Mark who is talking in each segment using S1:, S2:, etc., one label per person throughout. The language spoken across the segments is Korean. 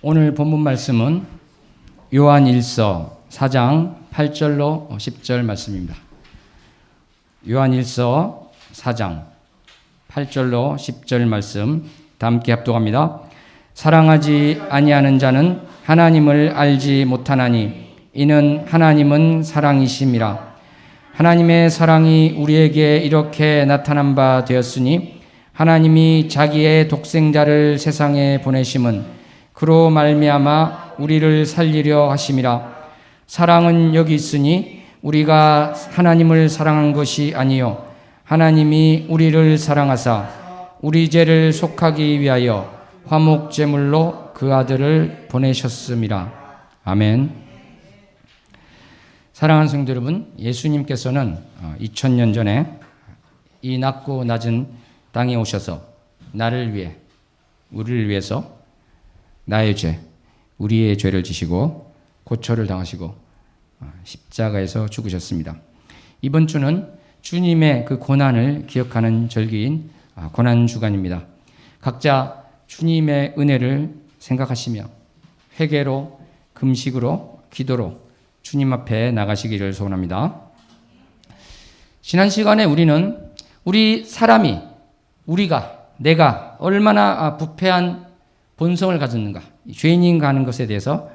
S1: 오늘 본문 말씀은 요한 1서 4장 8절로 10절 말씀입니다. 요한 1서 4장 8절로 10절 말씀 다 함께 합독합니다. 사랑하지 아니하는 자는 하나님을 알지 못하나니 이는 하나님은 사랑이심이라. 하나님의 사랑이 우리에게 이렇게 나타난 바 되었으니 하나님이 자기의 독생자를 세상에 보내심은 그로 말미암아 우리를 살리려 하심이라. 사랑은 여기 있으니 우리가 하나님을 사랑한 것이 아니요 하나님이 우리를 사랑하사 우리 죄를 속하기 위하여 화목제물로 그 아들을 보내셨음이라. 아멘. 사랑하는 성도 여러분, 예수님께서는 2000년 전에 이 낮고 낮은 땅에 오셔서 나를 위해, 우리를 위해서 나의 죄, 우리의 죄를 지시고 고초를 당하시고 십자가에서 죽으셨습니다. 이번 주는 주님의 그 고난을 기억하는 절기인 고난주간입니다. 각자 주님의 은혜를 생각하시며 회개로, 금식으로, 기도로 주님 앞에 나가시기를 소원합니다. 지난 시간에 우리는 우리 사람이, 내가 얼마나 부패한 본성을 가졌는가, 죄인인가 하는 것에 대해서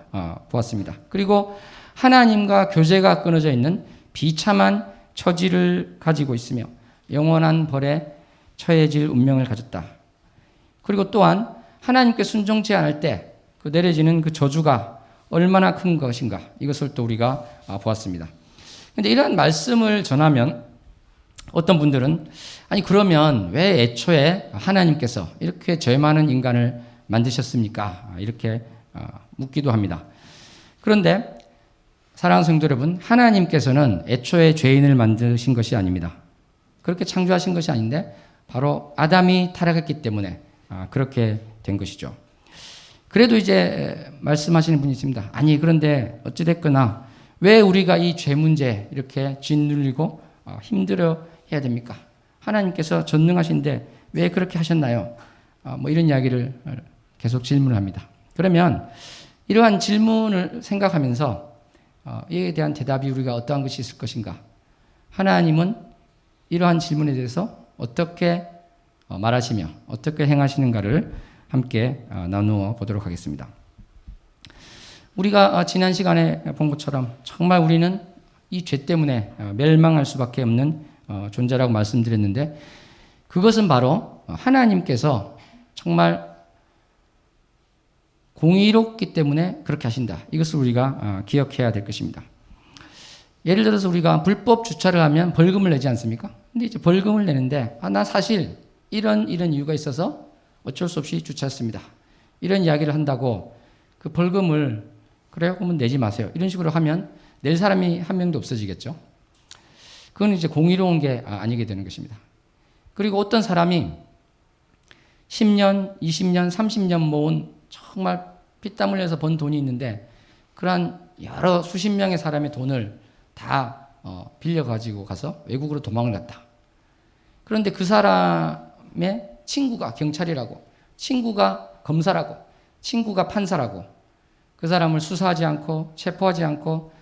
S1: 보았습니다. 그리고 하나님과 교제가 끊어져 있는 비참한 처지를 가지고 있으며 영원한 벌에 처해질 운명을 가졌다. 그리고 또한 하나님께 순종치 않을 때 그 내려지는 그 저주가 얼마나 큰 것인가, 이것을 또 우리가 보았습니다. 그런데 이러한 말씀을 전하면 어떤 분들은 아니 그러면 왜 애초에 하나님께서 이렇게 죄 많은 인간을 만드셨습니까? 이렇게 묻기도 합니다. 그런데 사랑하는 성도 여러분, 하나님께서는 애초에 죄인을 만드신 것이 아닙니다. 그렇게 창조하신 것이 아닌데 바로 아담이 타락했기 때문에 그렇게 된 것이죠. 그래도 이제 말씀하시는 분이 있습니다. 아니 그런데 어찌됐거나 왜 우리가 이 죄 문제 이렇게 짓눌리고 힘들어 해야 됩니까? 하나님께서 전능하신데 왜 그렇게 하셨나요? 뭐 이런 이야기를 계속 질문을 합니다. 그러면 이러한 질문을 생각하면서 이에 대한 대답이 우리가 어떠한 것이 있을 것인가? 하나님은 이러한 질문에 대해서 어떻게 말하시며 어떻게 행하시는가를 함께 나누어 보도록 하겠습니다. 우리가 지난 시간에 본 것처럼 정말 우리는 이 죄 때문에 멸망할 수밖에 없는 존재라고 말씀드렸는데 그것은 바로 하나님께서 정말 공의롭기 때문에 그렇게 하신다. 이것을 우리가 기억해야 될 것입니다. 예를 들어서 우리가 불법 주차를 하면 벌금을 내지 않습니까? 근데 이제 벌금을 내는데 나 사실 이런 이유가 있어서 어쩔 수 없이 주차했습니다. 이런 이야기를 한다고 그 벌금을 그래요? 그러면 내지 마세요. 이런 식으로 하면 낼 사람이 한 명도 없어지겠죠. 그건 이제 공의로운 게 아니게 되는 것입니다. 그리고 어떤 사람이 10년, 20년, 30년 모은 정말 피땀 흘려서 번 돈이 있는데 그러한 여러 수십 명의 사람의 돈을 다 빌려가지고 가서 외국으로 도망을 갔다. 그런데 그 사람의 친구가 경찰이라고, 친구가 검사라고, 친구가 판사라고 그 사람을 수사하지 않고 체포하지 않고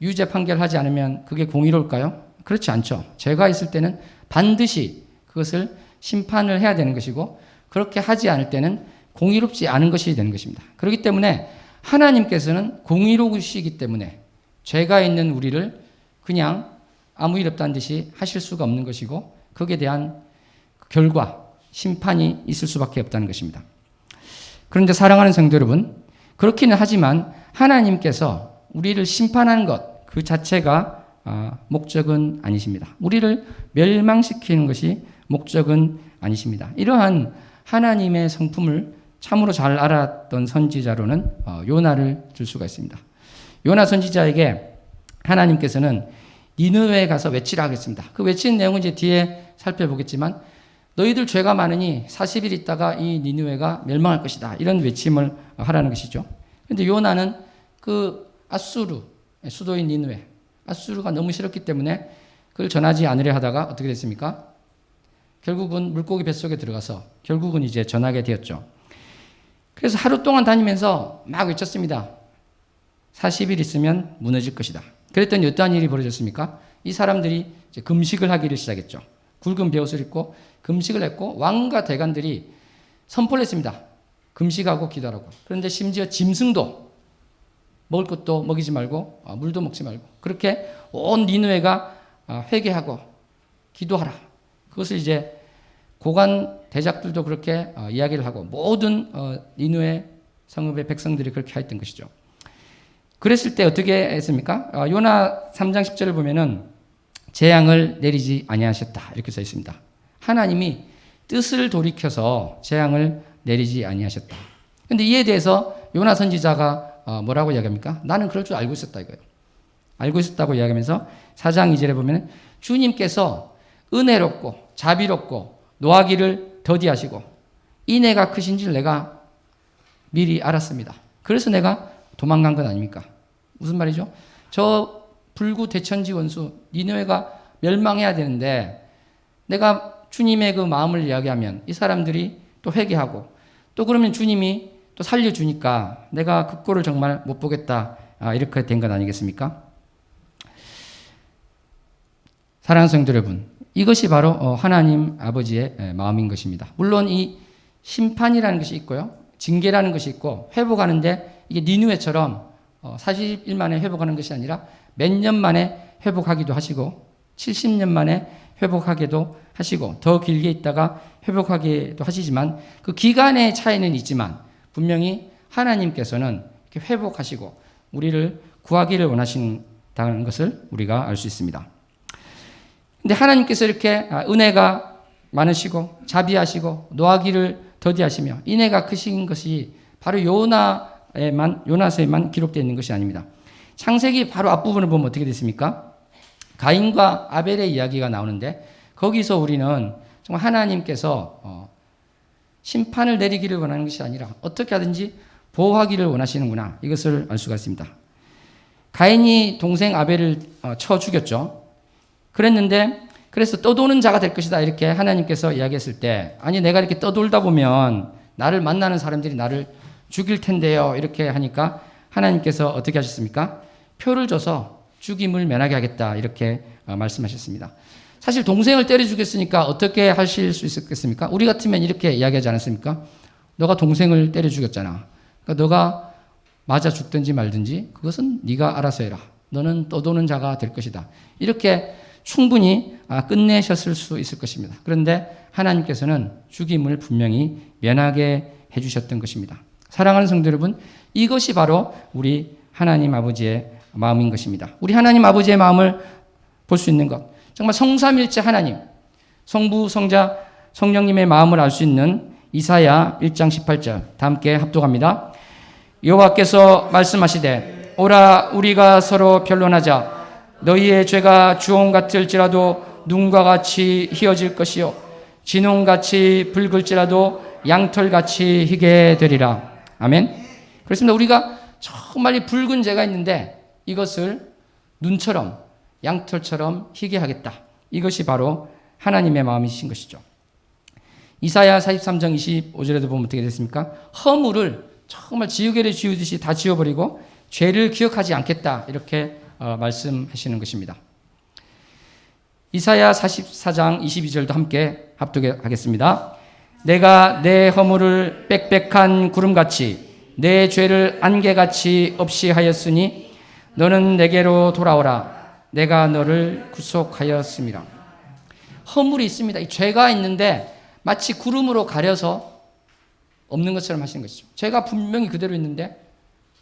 S1: 유죄 판결하지 않으면 그게 공의로울까요? 그렇지 않죠. 죄가 있을 때는 반드시 그것을 심판을 해야 되는 것이고 그렇게 하지 않을 때는 공의롭지 않은 것이 되는 것입니다. 그렇기 때문에 하나님께서는 공의로우시기 때문에 죄가 있는 우리를 그냥 아무 일 없다는 듯이 하실 수가 없는 것이고 거기에 대한 결과, 심판이 있을 수밖에 없다는 것입니다. 그런데 사랑하는 성도 여러분, 그렇기는 하지만 하나님께서 우리를 심판하는 것 그 자체가 목적은 아니십니다. 우리를 멸망시키는 것이 목적은 아니십니다. 이러한 하나님의 성품을 참으로 잘 알았던 선지자로는 요나를 들 수가 있습니다. 요나 선지자에게 하나님께서는 니느웨에 가서 외치라 하겠습니다. 그 외치는 내용은 이제 뒤에 살펴보겠지만 너희들 죄가 많으니 40일 있다가 이 니느웨가 멸망할 것이다. 이런 외침을 하라는 것이죠. 그런데 요나는 그 아수르, 수도인 니느웨, 아수르가 너무 싫었기 때문에 그걸 전하지 않으려 하다가 어떻게 됐습니까? 결국은 물고기 뱃속에 들어가서 결국은 이제 전하게 되었죠. 그래서 하루 동안 다니면서 막 외쳤습니다. 40일 있으면 무너질 것이다. 그랬더니 어떠한 일이 벌어졌습니까? 이 사람들이 이제 금식을 하기를 시작했죠. 굵은 베옷을 입고 금식을 했고 왕과 대관들이 선포를 했습니다. 금식하고 기도하라고. 그런데 심지어 짐승도 먹을 것도 먹이지 말고 물도 먹지 말고 그렇게 온 니느웨가 회개하고 기도하라. 그것을 이제 고관 대작들도 그렇게 이야기를 하고 모든 니느웨 성읍의 백성들이 그렇게 했던 것이죠. 그랬을 때 어떻게 했습니까? 요나 3장 10절을 보면은 재앙을 내리지 아니하셨다 이렇게 써 있습니다. 하나님이 뜻을 돌이켜서 재앙을 내리지 아니하셨다. 그런데 이에 대해서 요나 선지자가 뭐라고 이야기합니까? 나는 그럴 줄 알고 있었다 이거예요. 알고 있었다고 이야기하면서 4장 2절에 보면 주님께서 은혜롭고 자비롭고 노하기를 더디하시고 인애가 크신 줄 내가 미리 알았습니다. 그래서 내가 도망간 건 아닙니까? 무슨 말이죠? 저 불구 대천지 원수 니느웨가 멸망해야 되는데 내가 주님의 그 마음을 이야기하면 이 사람들이 또 회개하고 또 그러면 주님이 또 살려주니까 내가 그 꼴을 정말 못 보겠다 이렇게 된 것 아니겠습니까? 사랑하는 성도 여러분, 이것이 바로 하나님 아버지의 마음인 것입니다. 물론 이 심판이라는 것이 있고요. 징계라는 것이 있고 회복하는데 이게 니느웨처럼 40일 만에 회복하는 것이 아니라 몇 년 만에 회복하기도 하시고 70년 만에 회복하기도 하시고 더 길게 있다가 회복하기도 하시지만 그 기간의 차이는 있지만 분명히 하나님께서는 이렇게 회복하시고 우리를 구하기를 원하신다는 것을 우리가 알 수 있습니다. 근데 하나님께서 이렇게 은혜가 많으시고 자비하시고 노하기를 더디하시며 인애가 크신 것이 바로 요나서에만 기록되어 있는 것이 아닙니다. 창세기 바로 앞부분을 보면 어떻게 됐습니까? 가인과 아벨의 이야기가 나오는데 거기서 우리는 정말 하나님께서 심판을 내리기를 원하는 것이 아니라 어떻게 하든지 보호하기를 원하시는구나 이것을 알 수가 있습니다. 가인이 동생 아벨을 쳐 죽였죠. 그랬는데 그래서 떠도는 자가 될 것이다 이렇게 하나님께서 이야기했을 때 아니 내가 이렇게 떠돌다 보면 나를 만나는 사람들이 나를 죽일 텐데요 이렇게 하니까 하나님께서 어떻게 하셨습니까? 표를 줘서 죽임을 면하게 하겠다 이렇게 말씀하셨습니다. 사실 동생을 때려 죽였으니까 어떻게 하실 수 있었겠습니까? 우리 같으면 이렇게 이야기하지 않았습니까? 너가 동생을 때려 죽였잖아. 그러니까 너가 맞아 죽든지 말든지 그것은 네가 알아서 해라. 너는 떠도는 자가 될 것이다. 이렇게 충분히 끝내셨을 수 있을 것입니다. 그런데 하나님께서는 죽임을 분명히 면하게 해주셨던 것입니다. 사랑하는 성도 여러분, 이것이 바로 우리 하나님 아버지의 마음인 것입니다. 우리 하나님 아버지의 마음을 볼 수 있는 것, 정말 성삼일체 하나님, 성부, 성자, 성령님의 마음을 알 수 있는 이사야 1장 18절 다 함께 합독합니다. 여호와께서 말씀하시되 오라 우리가 서로 변론하자. 너희의 죄가 주홍 같을지라도 눈과 같이 희어질 것이요 진홍같이 붉을지라도 양털같이 희게 되리라. 아멘. 그렇습니다. 우리가 정말 이 붉은 죄가 있는데 이것을 눈처럼 양털처럼 희게 하겠다. 이것이 바로 하나님의 마음이신 것이죠. 이사야 43장 25절에도 보면 어떻게 됐습니까? 허물을 정말 지우개를 지우듯이 다 지워버리고 죄를 기억하지 않겠다. 이렇게 말씀하시는 것입니다. 이사야 44장 22절도 함께 합독하겠습니다. 내가 내 허물을 빽빽한 구름같이 내 죄를 안개같이 없이 하였으니 너는 내게로 돌아오라. 내가 너를 구속하였음이라. 허물이 있습니다. 이 죄가 있는데 마치 구름으로 가려서 없는 것처럼 하시는 것이죠. 죄가 분명히 그대로 있는데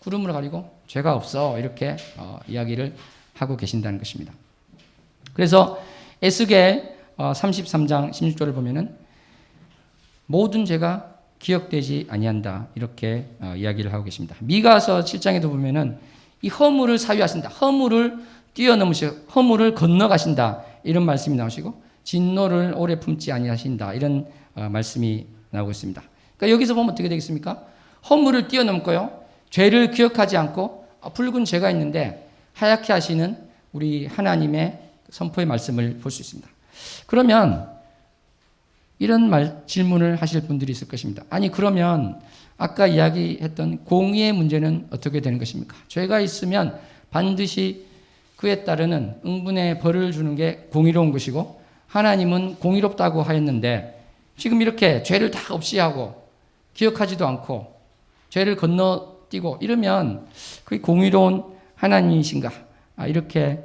S1: 구름으로 가리고 죄가 없어 이렇게 이야기를 하고 계신다는 것입니다. 그래서 에스겔 33장 16절을 보면은 모든 죄가 기억되지 아니한다 이렇게 이야기를 하고 계십니다. 미가서 7장에도 보면은 이 허물을 사유하신다. 허물을 뛰어넘으시고 허물을 건너가신다. 이런 말씀이 나오시고 진노를 오래 품지 아니하신다. 이런 말씀이 나오고 있습니다. 그러니까 여기서 보면 어떻게 되겠습니까? 허물을 뛰어넘고요. 죄를 기억하지 않고 붉은 죄가 있는데 하얗게 하시는 우리 하나님의 선포의 말씀을 볼 수 있습니다. 그러면 이런 질문을 하실 분들이 있을 것입니다. 아니 그러면 아까 이야기했던 공의의 문제는 어떻게 되는 것입니까? 죄가 있으면 반드시 그에 따르는 응분의 벌을 주는 게 공의로운 것이고 하나님은 공의롭다고 하였는데 지금 이렇게 죄를 다 없이 하고 기억하지도 않고 죄를 건너뛰고 이러면 그게 공의로운 하나님이신가? 이렇게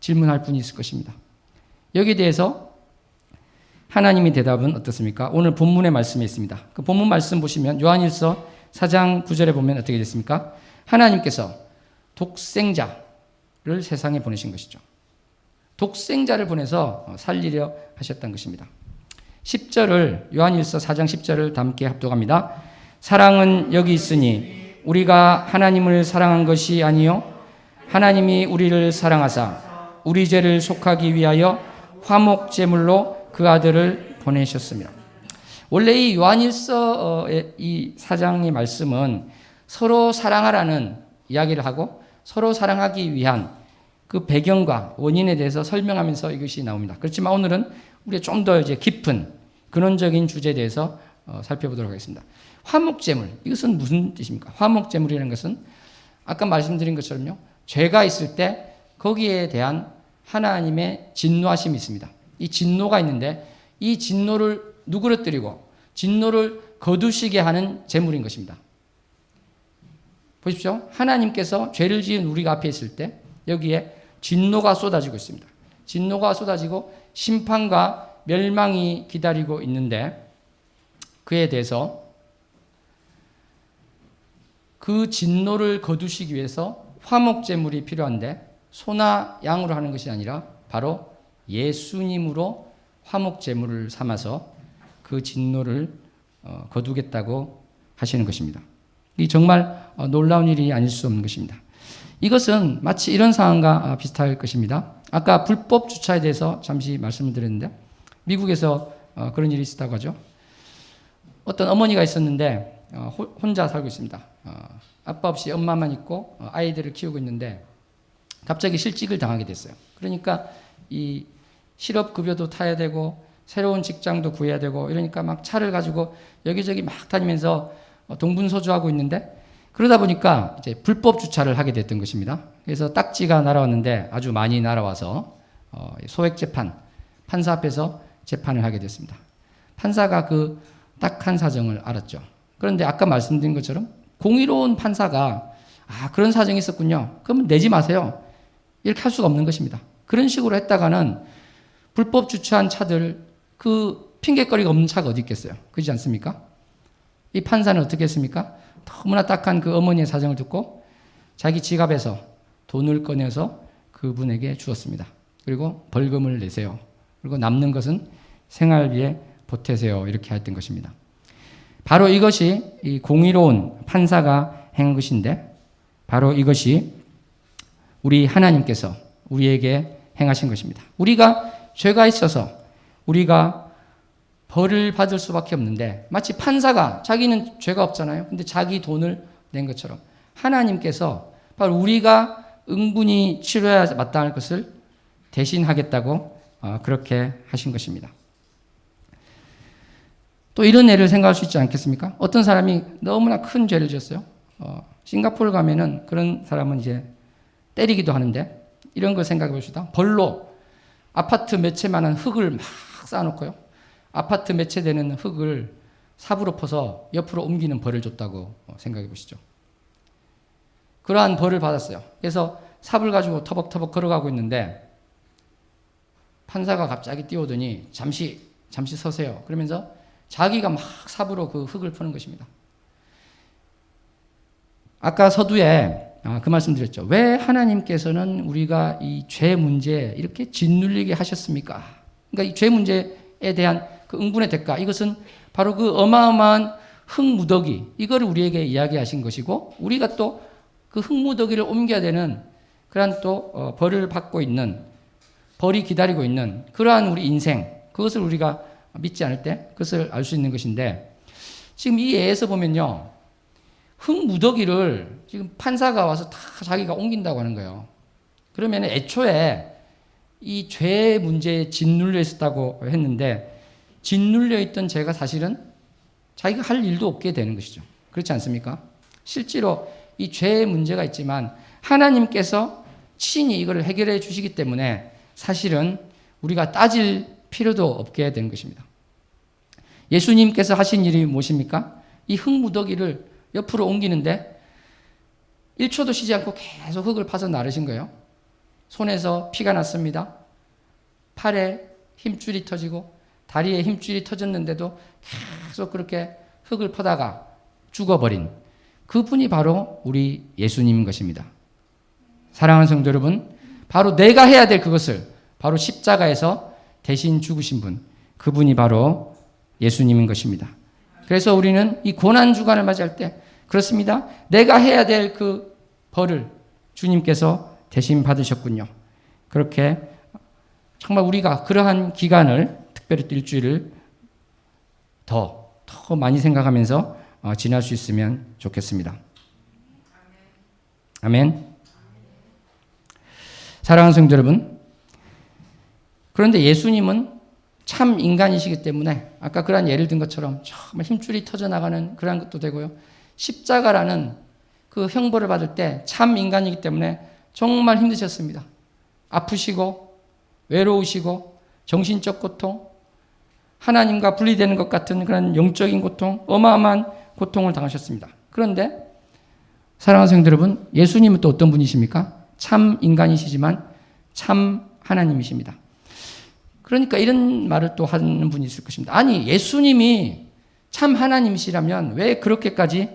S1: 질문할 분이 있을 것입니다. 여기에 대해서 하나님의 대답은 어떻습니까? 오늘 본문의 말씀에 있습니다. 그 본문 말씀 보시면 요한일서 4장 9절에 보면 어떻게 됐습니까? 하나님께서 독생자를 세상에 보내신 것이죠. 독생자를 보내서 살리려 하셨던 것입니다. 10절을 요한일서 4장 10절을 다 함께 합독합니다. 사랑은 여기 있으니 우리가 하나님을 사랑한 것이 아니요 하나님이 우리를 사랑하사 우리 죄를 속하기 위하여 화목 제물로 그 아들을 보내셨습니다. 원래 이 요한일서의 이 4장의 말씀은 서로 사랑하라는 이야기를 하고 서로 사랑하기 위한 그 배경과 원인에 대해서 설명하면서 이것이 나옵니다. 그렇지만 오늘은 우리가 좀 더 이제 깊은 근원적인 주제에 대해서 살펴보도록 하겠습니다. 화목제물, 이것은 무슨 뜻입니까? 화목제물이라는 것은 아까 말씀드린 것처럼요, 죄가 있을 때 거기에 대한 하나님의 진노하심이 있습니다. 이 진노가 있는데 이 진노를 누그러뜨리고 진노를 거두시게 하는 제물인 것입니다. 보십시오. 하나님께서 죄를 지은 우리가 앞에 있을 때 여기에 진노가 쏟아지고 있습니다. 진노가 쏟아지고 심판과 멸망이 기다리고 있는데 그에 대해서 그 진노를 거두시기 위해서 화목제물이 필요한데 소나 양으로 하는 것이 아니라 바로 예수님으로 화목제물을 삼아서 그 진노를 거두겠다고 하시는 것입니다. 이 정말 놀라운 일이 아닐 수 없는 것입니다. 이것은 마치 이런 상황과 비슷할 것입니다. 아까 불법 주차에 대해서 잠시 말씀을 드렸는데 미국에서 그런 일이 있었다고 하죠. 어떤 어머니가 있었는데 혼자 살고 있습니다. 아빠 없이 엄마만 있고 아이들을 키우고 있는데 갑자기 실직을 당하게 됐어요. 그러니까 이 실업급여도 타야 되고 새로운 직장도 구해야 되고 이러니까 막 차를 가지고 여기저기 막 다니면서 동분서주하고 있는데 그러다 보니까 이제 불법 주차를 하게 됐던 것입니다. 그래서 딱지가 날아왔는데 아주 많이 날아와서 소액 재판, 판사 앞에서 재판을 하게 됐습니다. 판사가 그 딱한 사정을 알았죠. 그런데 아까 말씀드린 것처럼 공의로운 판사가 그런 사정이 있었군요. 그러면 내지 마세요. 이렇게 할 수가 없는 것입니다. 그런 식으로 했다가는 불법 주차한 차들 그 핑계거리가 없는 차가 어디 있겠어요. 그렇지 않습니까? 이 판사는 어떻게 했습니까? 너무나 딱한 그 어머니의 사정을 듣고 자기 지갑에서 돈을 꺼내서 그분에게 주었습니다. 그리고 벌금을 내세요. 그리고 남는 것은 생활비에 보태세요. 이렇게 했던 것입니다. 바로 이것이 이 공의로운 판사가 한 것인데 바로 이것이 우리 하나님께서 우리에게 행하신 것입니다. 우리가 죄가 있어서 우리가 벌을 받을 수밖에 없는데 마치 판사가 자기는 죄가 없잖아요. 근데 자기 돈을 낸 것처럼 하나님께서 바로 우리가 응분이 치러야 마땅할 것을 대신하겠다고 그렇게 하신 것입니다. 또 이런 예를 생각할 수 있지 않겠습니까? 어떤 사람이 너무나 큰 죄를 지었어요. 싱가포르 가면은 그런 사람은 이제 때리기도 하는데 이런 걸 생각해 봅시다. 벌로 아파트 몇 채만한 흙을 막 쌓아놓고요. 아파트 몇 채 되는 흙을 삽으로 퍼서 옆으로 옮기는 벌을 줬다고 생각해 보시죠. 그러한 벌을 받았어요. 그래서 삽을 가지고 터벅터벅 걸어가고 있는데 판사가 갑자기 뛰어오더니 잠시 서세요. 그러면서 자기가 막 삽으로 그 흙을 푸는 것입니다. 아까 서두에 그 말씀 드렸죠. 왜 하나님께서는 우리가 이 죄 문제에 이렇게 짓눌리게 하셨습니까? 그러니까 이 죄 문제에 대한 그 응분의 대가, 이것은 바로 그 어마어마한 흙무더기, 이거를 우리에게 이야기하신 것이고, 우리가 또 그 흙무더기를 옮겨야 되는 그러한 또 벌을 받고 있는, 벌이 기다리고 있는 그러한 우리 인생, 그것을 우리가 믿지 않을 때 그것을 알 수 있는 것인데, 지금 이 예에서 보면요, 흙무더기를 지금 판사가 와서 다 자기가 옮긴다고 하는 거예요. 그러면 애초에 이 죄 문제에 짓눌려 있었다고 했는데, 짓눌려 있던 죄가 사실은 자기가 할 일도 없게 되는 것이죠. 그렇지 않습니까? 실제로 이 죄의 문제가 있지만 하나님께서 친히 이걸 해결해 주시기 때문에 사실은 우리가 따질 필요도 없게 된 것입니다. 예수님께서 하신 일이 무엇입니까? 이 흙무더기를 옆으로 옮기는데 1초도 쉬지 않고 계속 흙을 파서 나르신 거예요. 손에서 피가 났습니다. 팔에 힘줄이 터지고 다리에 힘줄이 터졌는데도 계속 그렇게 흙을 퍼다가 죽어버린 그분이 바로 우리 예수님인 것입니다. 사랑하는 성도 여러분, 바로 내가 해야 될 그것을 바로 십자가에서 대신 죽으신 분, 그분이 바로 예수님인 것입니다. 그래서 우리는 이 고난주간을 맞이할 때 그렇습니다. 내가 해야 될 그 벌을 주님께서 대신 받으셨군요. 그렇게 정말 우리가 그러한 기간을 특별히 또 일주일을 더 많이 생각하면서 지날 수 있으면 좋겠습니다. 아멘. 사랑하는 성도 여러분, 그런데 예수님은 참 인간이시기 때문에 아까 그런 예를 든 것처럼 정말 힘줄이 터져나가는 그런 것도 되고요. 십자가라는 그 형벌을 받을 때 참 인간이기 때문에 정말 힘드셨습니다. 아프시고 외로우시고 정신적 고통, 하나님과 분리되는 것 같은 그런 영적인 고통, 어마어마한 고통을 당하셨습니다. 그런데 사랑하는 성도 여러분, 예수님은 또 어떤 분이십니까? 참 인간이시지만 참 하나님이십니다. 그러니까 이런 말을 또 하는 분이 있을 것입니다. 아니, 예수님이 참 하나님이시라면 왜 그렇게까지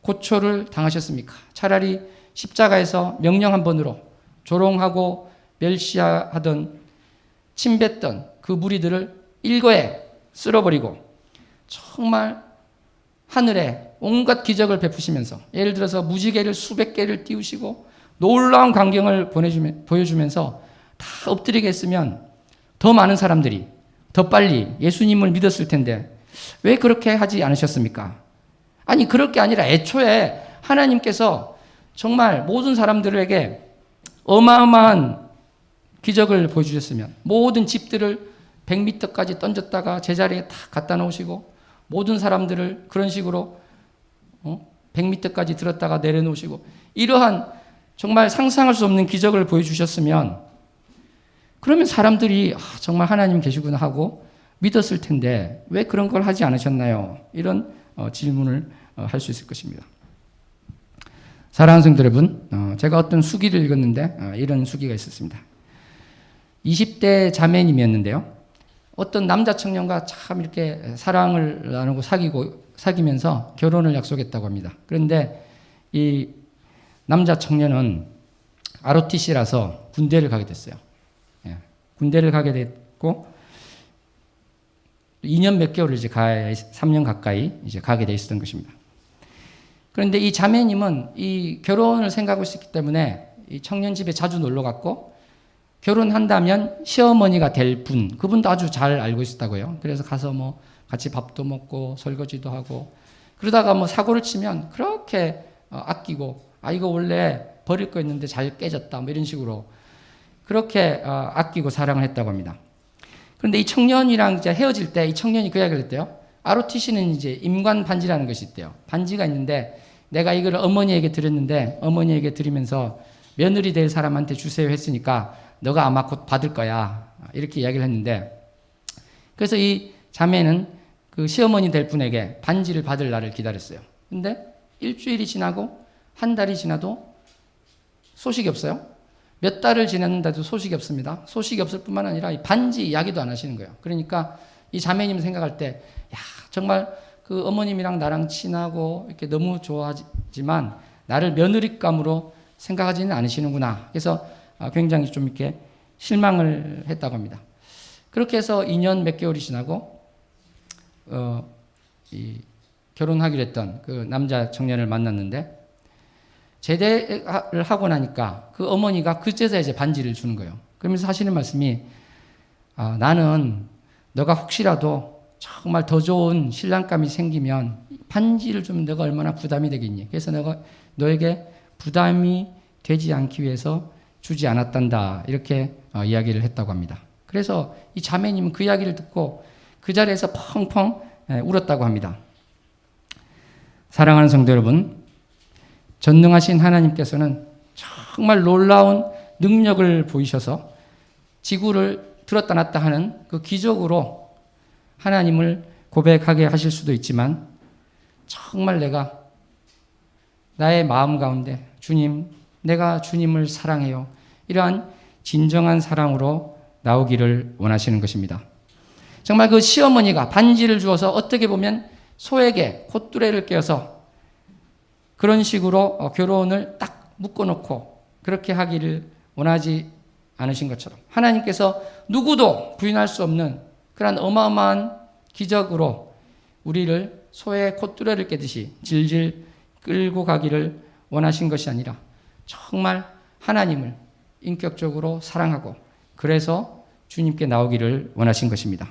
S1: 고초를 당하셨습니까? 차라리 십자가에서 명령 한 번으로 조롱하고 멸시하던 침뱉던 그 무리들을 일거에 쓸어버리고 정말 하늘에 온갖 기적을 베푸시면서 예를 들어서 무지개를 수백 개를 띄우시고 놀라운 광경을 보여주면서 다 엎드리게 했으면 더 많은 사람들이 더 빨리 예수님을 믿었을 텐데 왜 그렇게 하지 않으셨습니까? 아니, 그럴 게 아니라 애초에 하나님께서 정말 모든 사람들에게 어마어마한 기적을 보여주셨으면 모든 집들을 100m까지 던졌다가 제자리에 다 갖다 놓으시고 모든 사람들을 그런 식으로 100m까지 들었다가 내려놓으시고 이러한 정말 상상할 수 없는 기적을 보여주셨으면 그러면 사람들이 정말 하나님 계시구나 하고 믿었을 텐데 왜 그런 걸 하지 않으셨나요? 이런 질문을 할 수 있을 것입니다. 사랑하는 성도 여러분, 제가 어떤 수기를 읽었는데 이런 수기가 있었습니다. 20대 자매님이었는데요. 어떤 남자 청년과 참 이렇게 사랑을 나누고 사귀면서 결혼을 약속했다고 합니다. 그런데 이 남자 청년은 ROTC라서 군대를 가게 됐어요. 군대를 가게 됐고 2년 몇 개월을 이제 3년 가까이 이제 가게 돼 있었던 것입니다. 그런데 이 자매님은 이 결혼을 생각하고 있었기 때문에 이 청년 집에 자주 놀러 갔고 결혼한다면 시어머니가 될 분, 그분도 아주 잘 알고 있었다고요. 그래서 가서 뭐 같이 밥도 먹고 설거지도 하고 그러다가 뭐 사고를 치면 그렇게 아끼고 이거 원래 버릴 거 있는데 잘 깨졌다 뭐 이런 식으로 그렇게 아끼고 사랑을 했다고 합니다. 그런데 이 청년이랑 이제 헤어질 때 이 청년이 그 이야기를 했대요. ROTC는 이제 임관 반지라는 것이 있대요. 반지가 있는데 내가 이걸 어머니에게 드렸는데 어머니에게 드리면서 며느리 될 사람한테 주세요 했으니까 너가 아마 곧 받을 거야. 이렇게 이야기를 했는데 그래서 이 자매는 그 시어머니 될 분에게 반지를 받을 날을 기다렸어요. 근데 일주일이 지나고 한 달이 지나도 소식이 없어요. 몇 달을 지났는데도 소식이 없습니다. 소식이 없을 뿐만 아니라 이 반지 이야기도 안 하시는 거예요. 그러니까 이 자매님 생각할 때, 정말 그 어머님이랑 나랑 친하고 이렇게 너무 좋아하지만 나를 며느리감으로 생각하지는 않으시는구나. 그래서 굉장히 좀 이렇게 실망을 했다고 합니다. 그렇게 해서 2년 몇 개월이 지나고, 결혼하기로 했던 그 남자 청년을 만났는데, 제대를 하고 나니까 그 어머니가 그제서야 이제 반지를 주는 거예요. 그러면서 하시는 말씀이 나는 너가 혹시라도 정말 더 좋은 신랑감이 생기면 반지를 주면 너가 얼마나 부담이 되겠니? 그래서 내가 너에게 부담이 되지 않기 위해서 주지 않았단다. 이렇게 이야기를 했다고 합니다. 그래서 이 자매님은 그 이야기를 듣고 그 자리에서 펑펑 울었다고 합니다. 사랑하는 성도 여러분, 전능하신 하나님께서는 정말 놀라운 능력을 보이셔서 지구를 들었다 놨다 하는 그 기적으로 하나님을 고백하게 하실 수도 있지만, 정말 내가 나의 마음 가운데 주님, 내가 주님을 사랑해요, 이러한 진정한 사랑으로 나오기를 원하시는 것입니다. 정말 그 시어머니가 반지를 주어서 어떻게 보면 소에게 콧뚜레를 꿰어서 그런 식으로 결혼을 딱 묶어놓고 그렇게 하기를 원하지 않으신 것처럼, 하나님께서 누구도 부인할 수 없는 그런 어마어마한 기적으로 우리를 소의 콧뚜레를 꿰듯이 질질 끌고 가기를 원하신 것이 아니라 정말 하나님을 인격적으로 사랑하고 그래서 주님께 나오기를 원하신 것입니다.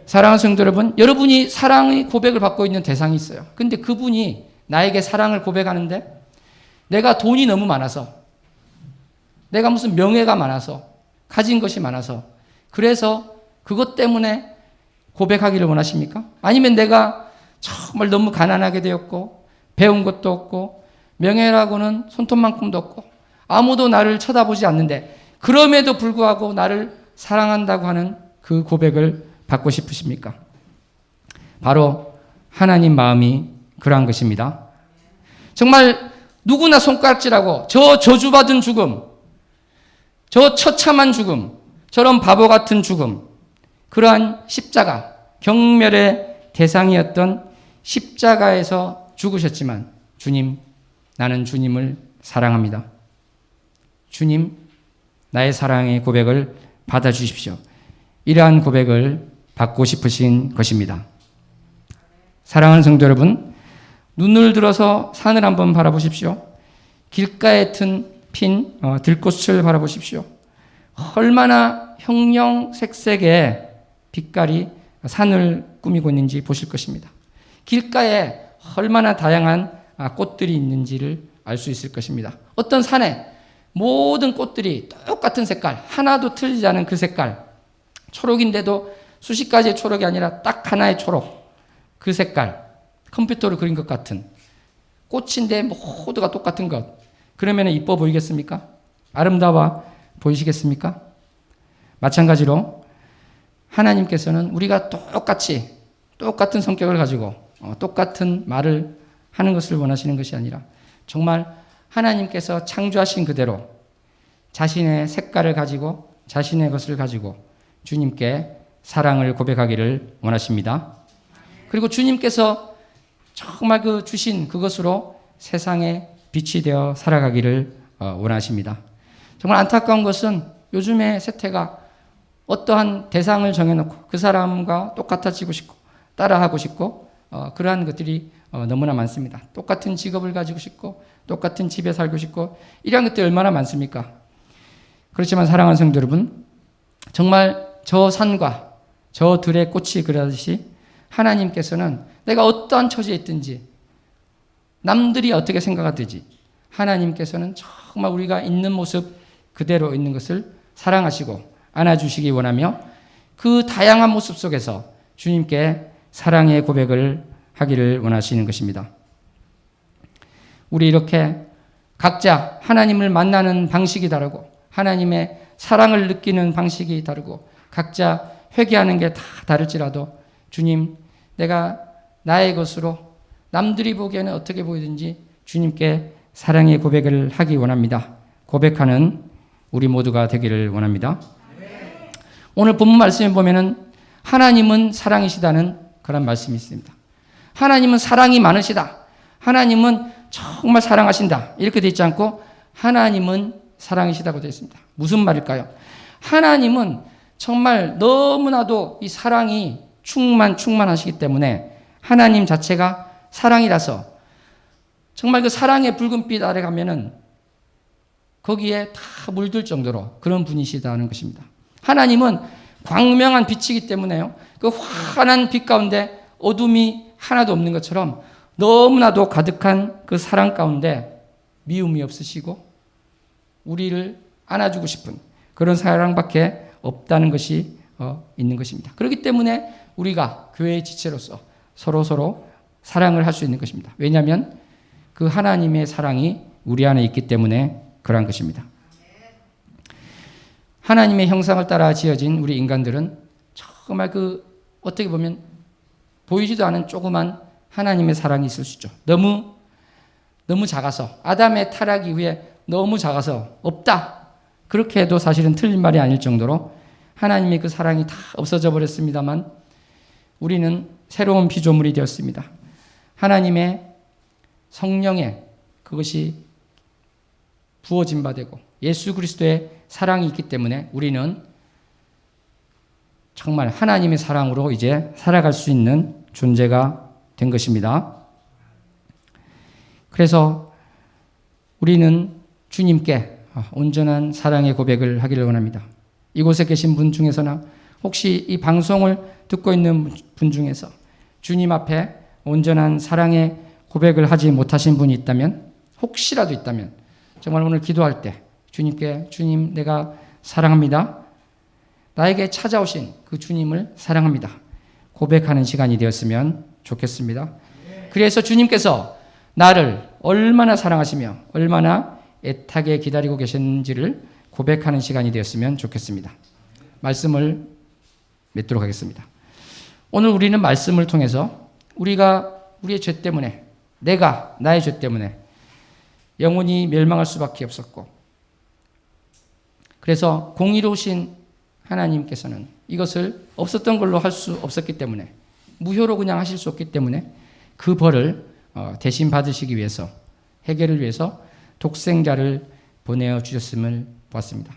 S1: 사랑하는 성도 여러분, 여러분이 사랑의 고백을 받고 있는 대상이 있어요. 근데 그분이 나에게 사랑을 고백하는데 내가 돈이 너무 많아서, 내가 무슨 명예가 많아서, 가진 것이 많아서, 그래서 그것 때문에 고백하기를 원하십니까? 아니면 내가 정말 너무 가난하게 되었고 배운 것도 없고 명예라고는 손톱만큼도 없고 아무도 나를 쳐다보지 않는데 그럼에도 불구하고 나를 사랑한다고 하는 그 고백을 받고 싶으십니까? 바로 하나님 마음이 그러한 것입니다. 정말 누구나 손가락질하고 저 저주받은 죽음, 저 처참한 죽음, 저런 바보 같은 죽음, 그러한 십자가, 경멸의 대상이었던 십자가에서 죽으셨지만 주님, 나는 주님을 사랑합니다. 주님, 나의 사랑의 고백을 받아주십시오. 이러한 고백을 받고 싶으신 것입니다. 사랑하는 성도 여러분, 눈을 들어서 산을 한번 바라보십시오. 길가에 핀 들꽃을 바라보십시오. 얼마나 형형색색의 빛깔이 산을 꾸미고 있는지 보실 것입니다. 길가에 얼마나 다양한 꽃들이 있는지를 알 수 있을 것입니다. 어떤 산에 모든 꽃들이 똑같은 색깔, 하나도 틀리지 않은 그 색깔, 초록인데도 수십 가지의 초록이 아니라 딱 하나의 초록, 그 색깔, 컴퓨터로 그린 것 같은 꽃인데 모두가 똑같은 것, 그러면 이뻐 보이겠습니까? 아름다워 보이시겠습니까? 마찬가지로 하나님께서는 우리가 똑같이 똑같은 성격을 가지고 똑같은 말을 하는 것을 원하시는 것이 아니라 정말 하나님께서 창조하신 그대로 자신의 색깔을 가지고 자신의 것을 가지고 주님께 사랑을 고백하기를 원하십니다. 그리고 주님께서 정말 그 주신 그것으로 세상에 빛이 되어 살아가기를 원하십니다. 정말 안타까운 것은 요즘의 세태가 어떠한 대상을 정해놓고 그 사람과 똑같아지고 싶고 따라하고 싶고 그러한 것들이 너무나 많습니다. 똑같은 직업을 가지고 싶고 똑같은 집에 살고 싶고 이러한 것들이 얼마나 많습니까? 그렇지만 사랑하는 성도 여러분, 정말 저 산과 저 들의 꽃이 그러듯이 하나님께서는 내가 어떠한 처지에 있든지 남들이 어떻게 생각하든지 하나님께서는 정말 우리가 있는 모습 그대로 있는 것을 사랑하시고 안아주시기 원하며 그 다양한 모습 속에서 주님께 사랑의 고백을 하기를 원하시는 것입니다. 우리 이렇게 각자 하나님을 만나는 방식이 다르고 하나님의 사랑을 느끼는 방식이 다르고 각자 회개하는 게 다 다를지라도 주님, 내가 나의 것으로 남들이 보기에는 어떻게 보이든지 주님께 사랑의 고백을 하기 원합니다. 고백하는 우리 모두가 되기를 원합니다. 오늘 본문 말씀에 보면은 하나님은 사랑이시다는 그런 말씀이 있습니다. 하나님은 사랑이 많으시다. 하나님은 정말 사랑하신다. 이렇게 되어 있지 않고 하나님은 사랑이시다고 되어 있습니다. 무슨 말일까요? 하나님은 정말 너무나도 이 사랑이 충만하시기 때문에 하나님 자체가 사랑이라서 정말 그 사랑의 붉은빛 아래 가면은 거기에 다 물들 정도로 그런 분이시다는 것입니다. 하나님은 광명한 빛이기 때문에요. 그 환한 빛 가운데 어둠이 하나도 없는 것처럼 너무나도 가득한 그 사랑 가운데 미움이 없으시고 우리를 안아주고 싶은 그런 사랑밖에 없다는 것이 있는 것입니다. 그렇기 때문에 우리가 교회의 지체로서 서로 사랑을 할 수 있는 것입니다. 왜냐하면 그 하나님의 사랑이 우리 안에 있기 때문에 그러한 것입니다. 하나님의 형상을 따라 지어진 우리 인간들은 정말 어떻게 보면 보이지도 않은 조그만 하나님의 사랑이 있을 수 있죠. 너무 작아서, 아담의 타락 이후에 너무 작아서 없다, 그렇게 해도 사실은 틀린 말이 아닐 정도로 하나님의 그 사랑이 다 없어져 버렸습니다만 우리는 새로운 피조물이 되었습니다. 하나님의 성령의 그것이 부어진 바 되고 예수 그리스도의 사랑이 있기 때문에 우리는 정말 하나님의 사랑으로 이제 살아갈 수 있는 존재가 된 것입니다. 그래서 우리는 주님께 온전한 사랑의 고백을 하기를 원합니다. 이곳에 계신 분 중에서나 혹시 이 방송을 듣고 있는 분 중에서 주님 앞에 온전한 사랑의 고백을 하지 못하신 분이 있다면, 혹시라도 있다면 정말 오늘 기도할 때 주님께, 주님 내가 사랑합니다, 나에게 찾아오신 그 주님을 사랑합니다, 고백하는 시간이 되었으면 좋겠습니다. 그래서 주님께서 나를 얼마나 사랑하시며 얼마나 애타게 기다리고 계신지를 고백하는 시간이 되었으면 좋겠습니다. 말씀을 맺도록 하겠습니다. 오늘 우리는 말씀을 통해서 우리가 우리의 죄 때문에, 내가 나의 죄 때문에 영혼이 멸망할 수밖에 없었고, 그래서 공의로우신 하나님께서는 이것을 없었던 걸로 할 수 없었기 때문에, 무효로 그냥 하실 수 없기 때문에 그 벌을 대신 받으시기 위해서, 해결을 위해서 독생자를 보내어 주셨음을 보았습니다.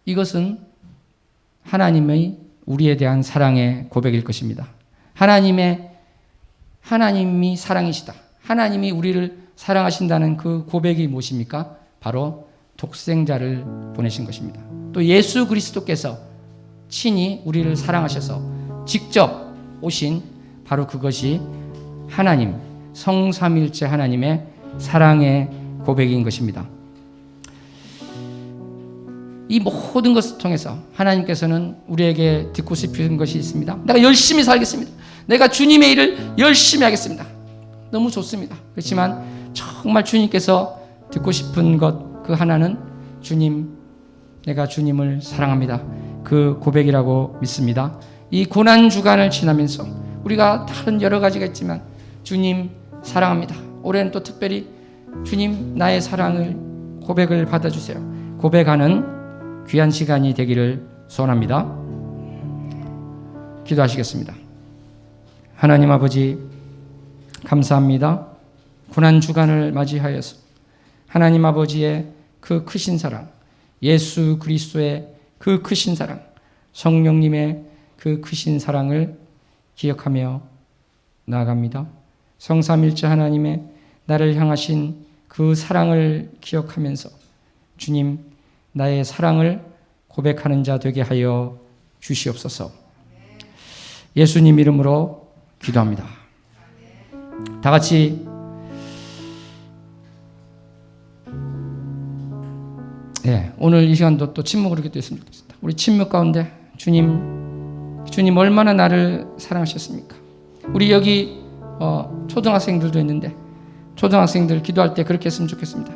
S1: 이것은 하나님의 우리에 대한 사랑의 고백일 것입니다. 하나님이 사랑이시다, 하나님이 우리를 사랑하신다는 그 고백이 무엇입니까? 바로 독생자를 보내신 것입니다. 또 예수 그리스도께서 친히 우리를 사랑하셔서 직접 오신 바로 그것이 하나님, 성삼일체 하나님의 사랑의 고백인 것입니다. 이 모든 것을 통해서 하나님께서는 우리에게 듣고 싶은 것이 있습니다. 내가 열심히 살겠습니다, 내가 주님의 일을 열심히 하겠습니다. 너무 좋습니다. 그렇지만 정말 주님께서 듣고 싶은 것 그 하나는 주님, 내가 주님을 사랑합니다, 그 고백이라고 믿습니다. 이 고난 주간을 지나면서 우리가 다른 여러 가지가 있지만 주님 사랑합니다, 올해는 또 특별히 주님 나의 사랑을 고백을 받아주세요, 고백하는 귀한 시간이 되기를 소원합니다. 기도하시겠습니다. 하나님 아버지, 감사합니다. 고난 주간을 맞이하여서 하나님 아버지의 그 크신 사랑, 예수 그리스도의 그 크신 사랑, 성령님의 그 크신 사랑을 기억하며 나아갑니다. 성삼일체 하나님의 나를 향하신 그 사랑을 기억하면서 주님, 나의 사랑을 고백하는 자 되게 하여 주시옵소서. 예수님 이름으로 기도합니다. 다 같이 오늘 이 시간도 또 침묵으로 기도했으면 좋겠습니다. 우리 침묵 가운데 주님 얼마나 나를 사랑하셨습니까? 우리 여기 초등학생들도 있는데 초등학생들 기도할 때 그렇게 했으면 좋겠습니다.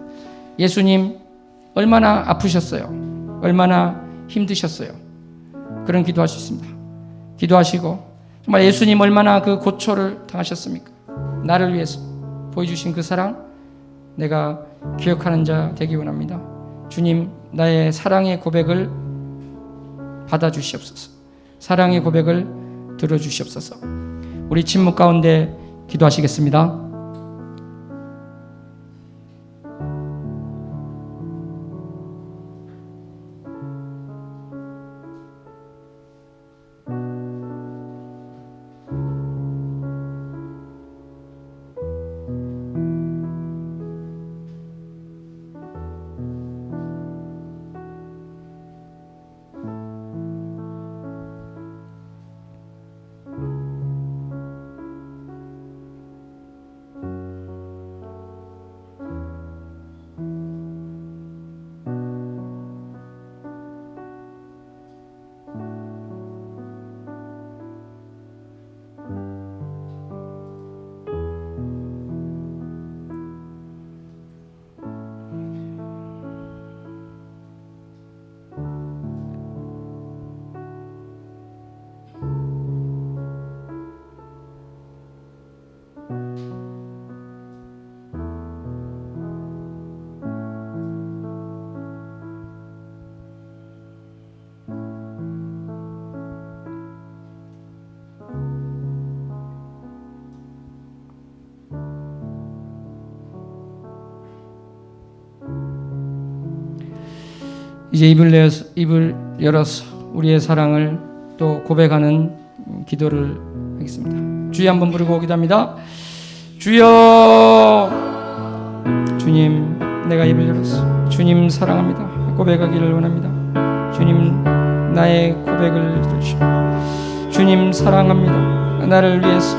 S1: 예수님 얼마나 아프셨어요, 얼마나 힘드셨어요, 그런 기도할 수 있습니다. 기도하시고 정말 예수님 얼마나 그 고초를 당하셨습니까? 나를 위해서 보여주신 그 사랑 내가 기억하는 자 되기 원합니다. 주님, 나의 사랑의 고백을 받아주시옵소서. 사랑의 고백을 들어주시옵소서. 우리 침묵 가운데 기도하시겠습니다. 이제 입을 열어서 우리의 사랑을 또 고백하는 기도를 하겠습니다. 주여 한번 부르고 기도합니다. 주여, 주님, 내가 입을 열었어. 주님 사랑합니다. 고백하기를 원합니다. 주님, 나의 고백을 들으시오. 주님 사랑합니다. 나를 위해서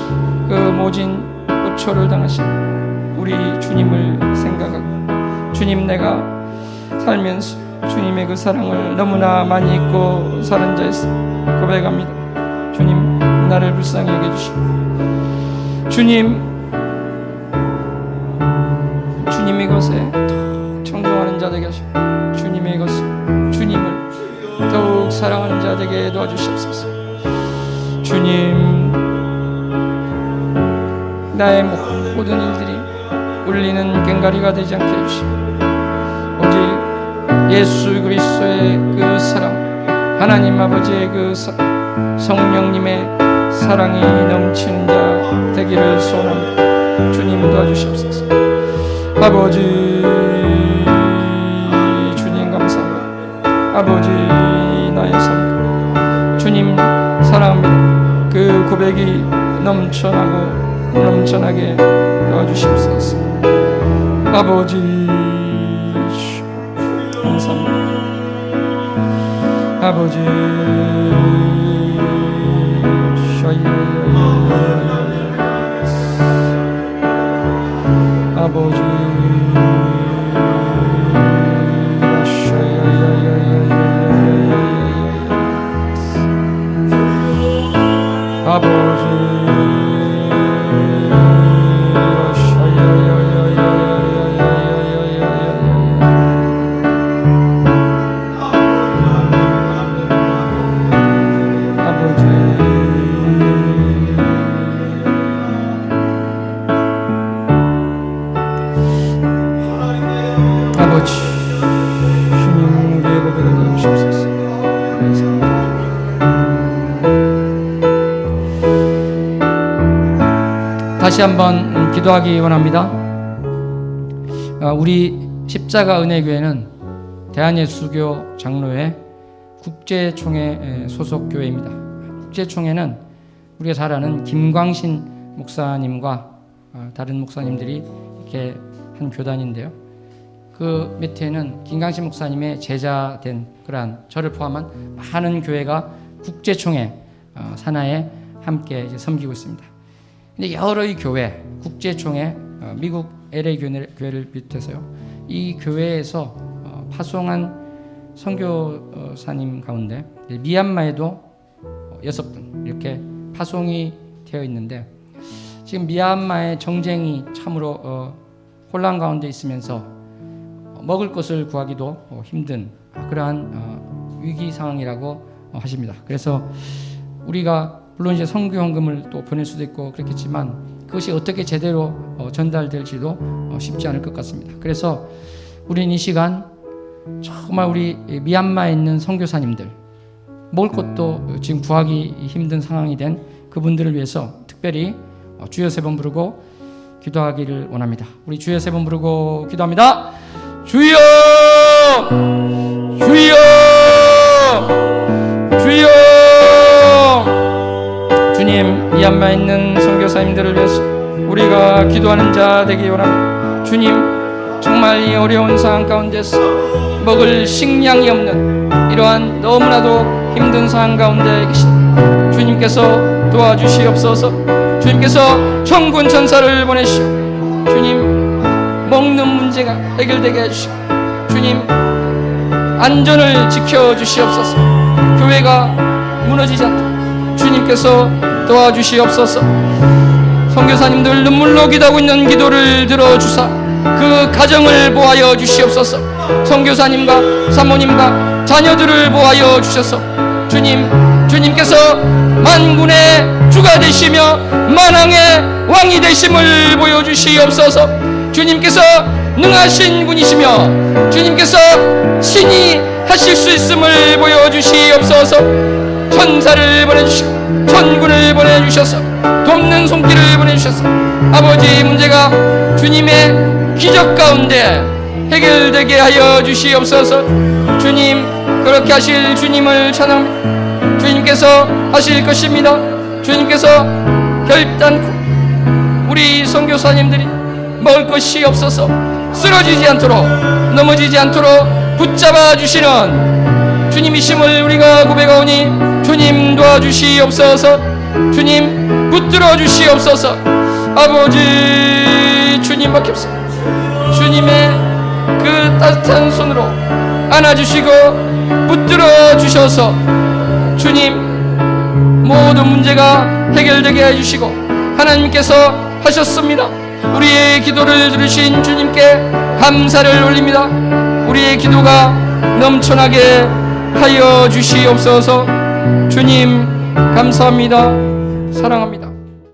S1: 그 모진 고초를 당하신 우리 주님을 생각하고, 주님, 내가 살면서 주님의 그 사랑을 너무나 많이 잊고 사는 자에서 고백합니다. 주님, 나를 불쌍히 여겨주시고, 주님, 주님의 것에 더욱 청종하는 자 되게 하시고, 주님의 것을, 주님을 더욱 사랑하는 자 되게 도와주시옵소서. 주님, 나의 모든 일들이 울리는 꽹과리가 되지 않게 해주시고, 오직 예수 그리스도의 그 사랑, 하나님 아버지의 그 성령님의 사랑이 넘치는 자 되기를 소원합니다. 주님 도와주시옵소서. 아버지, 주님 감사합니다. 아버지, 나의 삶, 주님 사랑합니다. 그 고백이 넘쳐나게 도와주시옵소서. 아버지 감사합니다. 아버지, 아버지, 주님 우리의 고백을 들어주시옵소서. 다시 한번 기도하기 원합니다. 우리 십자가 은혜교회는 대한예수교 장로회 국제총회 소속 교회입니다. 국제총회는 우리가 잘 아는 김광신 목사님과 다른 목사님들이 이렇게 한 교단인데요. 그 밑에는 김광신 목사님의 제자된 그러한 저를 포함한 많은 교회가 국제총회 산하에 함께 이제 섬기고 있습니다. 근데 여러의 교회, 국제총회, 미국 LA 교회를 비롯해서요, 이 교회에서 파송한 선교사님 가운데 미얀마에도 6분 이렇게 파송이 되어 있는데, 지금 미얀마의 정쟁이 참으로 혼란 가운데 있으면서 먹을 것을 구하기도 힘든 그러한 위기 상황이라고 하십니다. 그래서 우리가 물론 이제 선교헌금을 또 보낼 수도 있고 그렇겠지만 그것이 어떻게 제대로 전달될지도 쉽지 않을 것 같습니다. 그래서 우리는 이 시간 정말 우리 미얀마에 있는 선교사님들, 먹을 것도 지금 구하기 힘든 상황이 된 그분들을 위해서 특별히 주여 3번 부르고 기도하기를 원합니다. 우리 주여 3번 부르고 기도합니다. 주여, 주여, 주여. 주님, 미얀마에 있는 선교사님들을 위해서 우리가 기도하는 자 되기 원합니다. 주님, 정말 이 어려운 상황 가운데서 먹을 식량이 없는 이러한 너무나도 힘든 상황 가운데 계신 주님께서 도와주시옵소서. 주님께서 천군 천사를 보내시오. 주님, 먹는 문제가 해결되게 해주시고, 주님 안전을 지켜주시옵소서. 교회가 무너지지 않도록 주님께서 도와주시옵소서. 선교사님들 눈물로 기도하고 있는 기도를 들어주사 그 가정을 보하여 주시옵소서. 선교사님과 사모님과 자녀들을 보하여 주셔서 주님께서 만군의 주가 되시며 만왕의 왕이 되심을 보여주시옵소서. 주님께서 능하신 분이시며 주님께서 신이 하실 수 있음을 보여주시옵소서. 천사를 보내주시고 천군을 보내주셔서 돕는 손길을 보내주셔서 아버지 문제가 주님의 기적 가운데 해결되게 하여 주시옵소서. 주님, 그렇게 하실 주님을 찬양합니다. 주님께서 하실 것입니다. 주님께서 결단코 우리 선교사님들이 먹을 것이 없어서 쓰러지지 않도록, 넘어지지 않도록 붙잡아 주시는 주님이심을 우리가 고백하오니 주님 도와주시옵소서. 주님 붙들어 주시옵소서. 아버지 주님밖에 없습니다. 주님의 그 따뜻한 손으로 안아주시고 붙들어 주셔서 주님 모든 문제가 해결되게 해주시고 하나님께서 하셨습니다. 우리의 기도를 들으신 주님께 감사를 올립니다. 우리의 기도가 넘쳐나게 하여 주시옵소서. 주님 감사합니다. 사랑합니다.